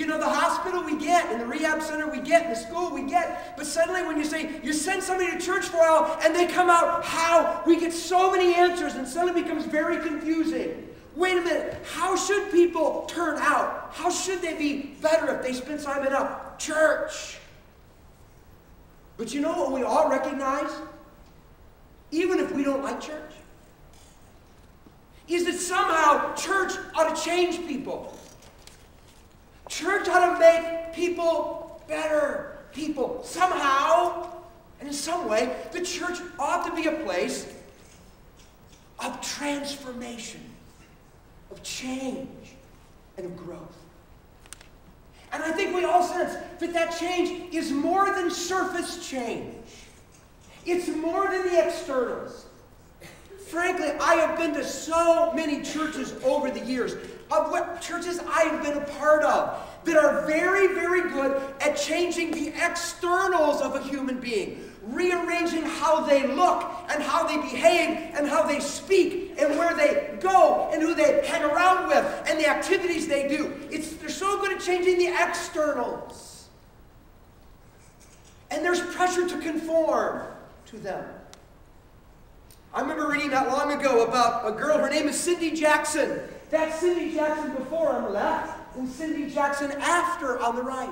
You know, the hospital we get, and the rehab center we get, and the school we get, but suddenly when you say, you send somebody to church for a while, and they come out, how? We get so many answers, and suddenly it becomes very confusing. Wait a minute, how should people turn out? How should they be better if they spend time in a church? But you know what we all recognize? Even if we don't like church, is that somehow church ought to change people. Church ought to make people better people. Somehow, and in some way, the church ought to be a place of transformation, of change, and of growth. And I think we all sense that that change is more than surface change. It's more than the externals. Frankly, I have been to so many churches over the years, of what churches I've been a part of, that are very, very good at changing the externals of a human being, rearranging how they look and how they behave and how they speak and where they go and who they hang around with and the activities they do. They're so good at changing the externals. And there's pressure to conform to them. I remember reading not long ago about a girl, her name is Cindy Jackson. That's Cindy Jackson before on the left, and Cindy Jackson after on the right.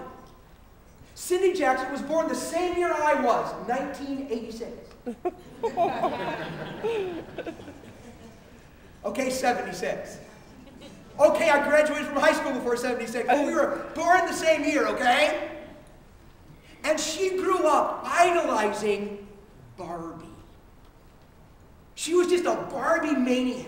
Cindy Jackson was born the same year I was, 1986. Okay, 76. Okay, I graduated from high school before 76, but we were born the same year, okay? And she grew up idolizing Barbie. She was just a Barbie maniac.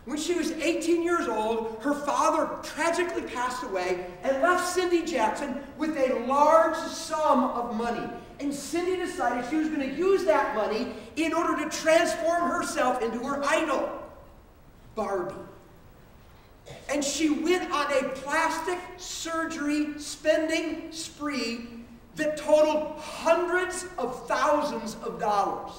When she was 18 years old, her father tragically passed away and left Cindy Jackson with a large sum of money. And Cindy decided she was going to use that money in order to transform herself into her idol, Barbie. And she went on a plastic surgery spending spree that totaled hundreds of thousands of dollars.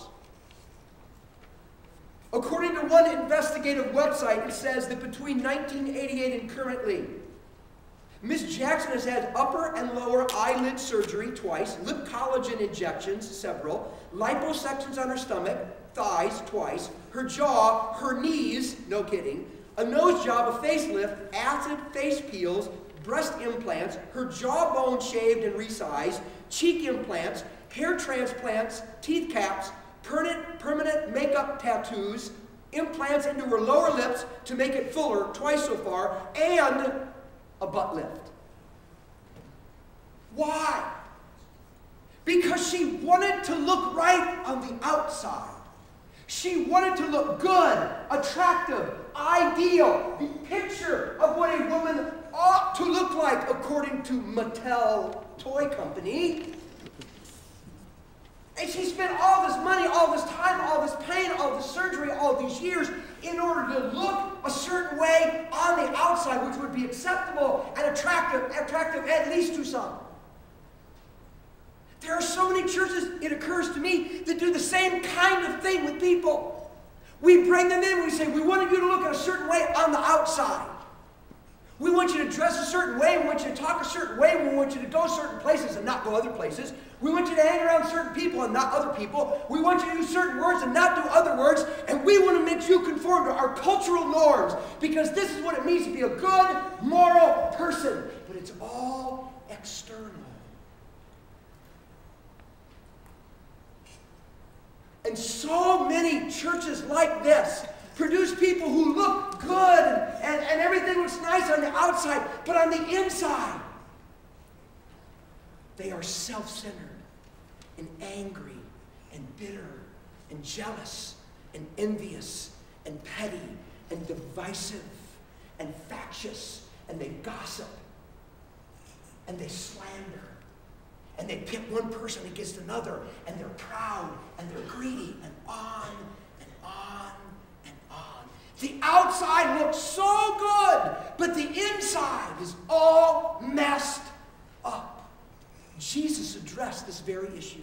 According to one investigative website, it says that between 1988 and currently, Miss Jackson has had upper and lower eyelid surgery twice, lip collagen injections several, liposuctions on her stomach, thighs twice, her jaw, her knees, no kidding, a nose job, a facelift, acid face peels, breast implants, her jawbone shaved and resized, cheek implants, hair transplants, teeth caps, permanent makeup tattoos, implants into her lower lips to make it fuller twice so far, and a butt lift. Why? Because she wanted to look right on the outside. She wanted to look good, attractive, ideal, the picture of what a woman ought to look like according to Mattel Toy Company. And she spent all this money, all this time, all this pain, all this surgery, all these years in order to look a certain way on the outside, which would be acceptable and attractive at least to some. There are so many churches, it occurs to me, that do the same kind of thing with people. We bring them in, we say, we want you to look a certain way on the outside. We want you to dress a certain way, we want you to talk a certain way, we want you to go certain places and not go other places. We want you to hang around certain people and not other people. We want you to use certain words and not do other words. And we want to make you conform to our cultural norms because this is what it means to be a good, moral person. But it's all external. And so many churches like this produce people who look good and everything looks nice on the outside, but on the inside, they are self-centered and angry and bitter and jealous and envious and petty and divisive and factious, and they gossip and they slander and they pit one person against another, and they're proud and they're greedy, and on and on and on. The outside looks so good, but the inside is all messed up. Jesus addressed this very issue.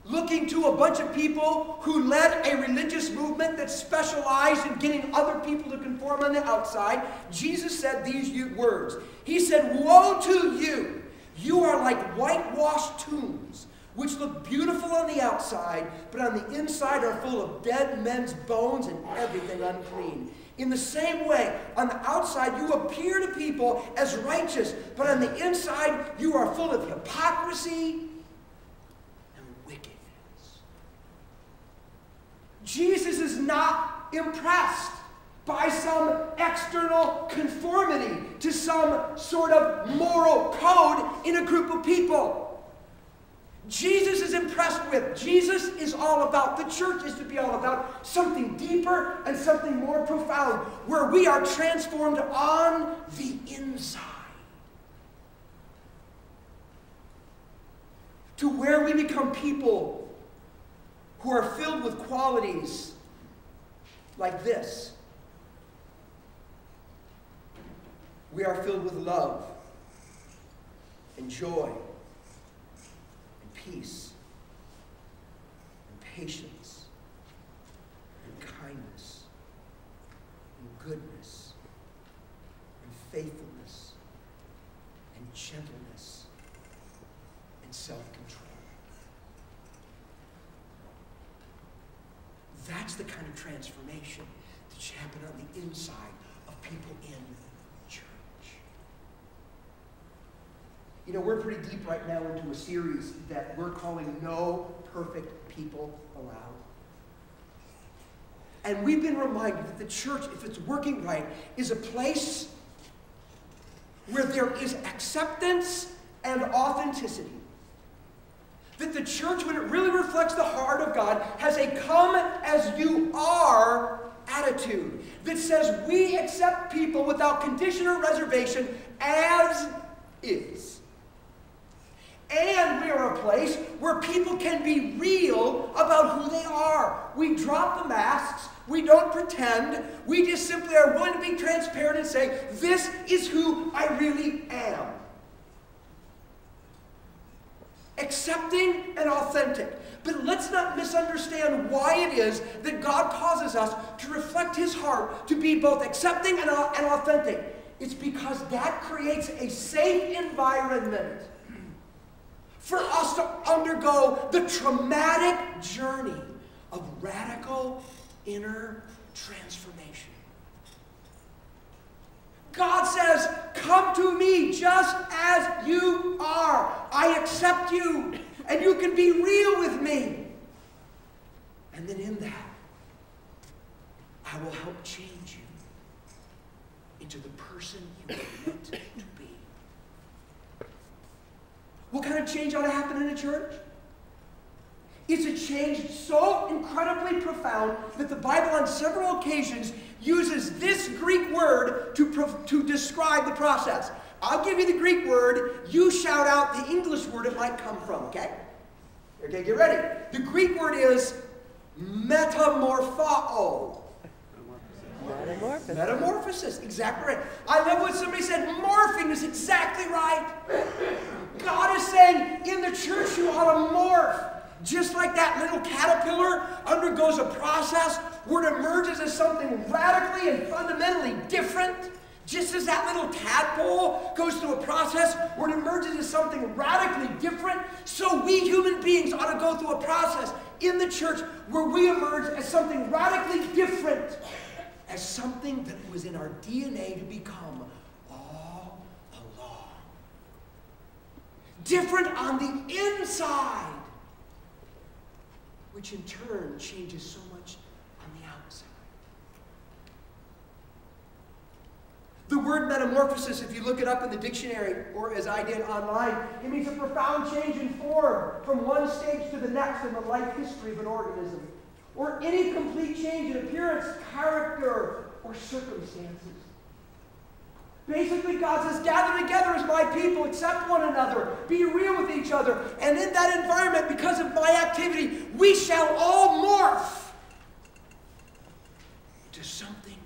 looking to a bunch of people who led a religious movement that specialized in getting other people to conform on the outside, Jesus said these words. He said, "Woe to you! You are like whitewashed tombs, which look beautiful on the outside, but on the inside are full of dead men's bones and everything unclean. In the same way, on the outside you appear to people as righteous, but on the inside you are full of hypocrisy and wickedness." Jesus is not impressed by some external conformity to some sort of moral code in a group of people. Jesus is impressed with. Jesus is all about, the church is to be all about something deeper and something more profound, where we are transformed on the inside. To where we become people who are filled with qualities like this. We are filled with love and joy and peace and patience and kindness and goodness and faithfulness and gentleness and self-control. That's the kind of transformation that should happen on the inside of people in church. You know, we're pretty deep right now into a series that we're calling No Perfect People Allowed. And we've been reminded that the church, if it's working right, is a place where there is acceptance and authenticity. That the church, when it really reflects the heart of God, has a come as you are attitude that says we accept people without condition or reservation as is. And we are a place where people can be real about who they are. We drop the masks. We don't pretend. We just simply are willing to be transparent and say, this is who I really am. Accepting and authentic. But let's not misunderstand why it is that God causes us to reflect His heart, to be both accepting and authentic. It's because that creates a safe environment for us to undergo the traumatic journey of radical inner transformation. God says, come to me just as you are. I accept you, and you can be real with me. And then in that, I will help change you into the person you were meant to be. What kind of change ought to happen in a church? It's a change so incredibly profound that the Bible on several occasions uses this Greek word to describe the process. I'll give you the Greek word. You shout out the English word it might come from, okay? Okay, get ready. The Greek word is metamorphao. Metamorphosis. Metamorphosis, exactly right. I love what somebody said. Morphing is exactly right. God is saying, in the church you ought to morph. Just like that little caterpillar undergoes a process where it emerges as something radically and fundamentally different, just as that little tadpole goes through a process where it emerges as something radically different, so we human beings ought to go through a process in the church where we emerge as something radically different, as something that was in our DNA to become all along. Different on the inside, which in turn changes so much on the outside. The word metamorphosis, if you look it up in the dictionary, or as I did online, it means a profound change in form from one stage to the next in the life history of an organism, or any complete change in appearance, character, or circumstances. Basically, God says, gather together as my people, accept one another, be real with each other, and in that environment, because of my activity, we shall all morph to something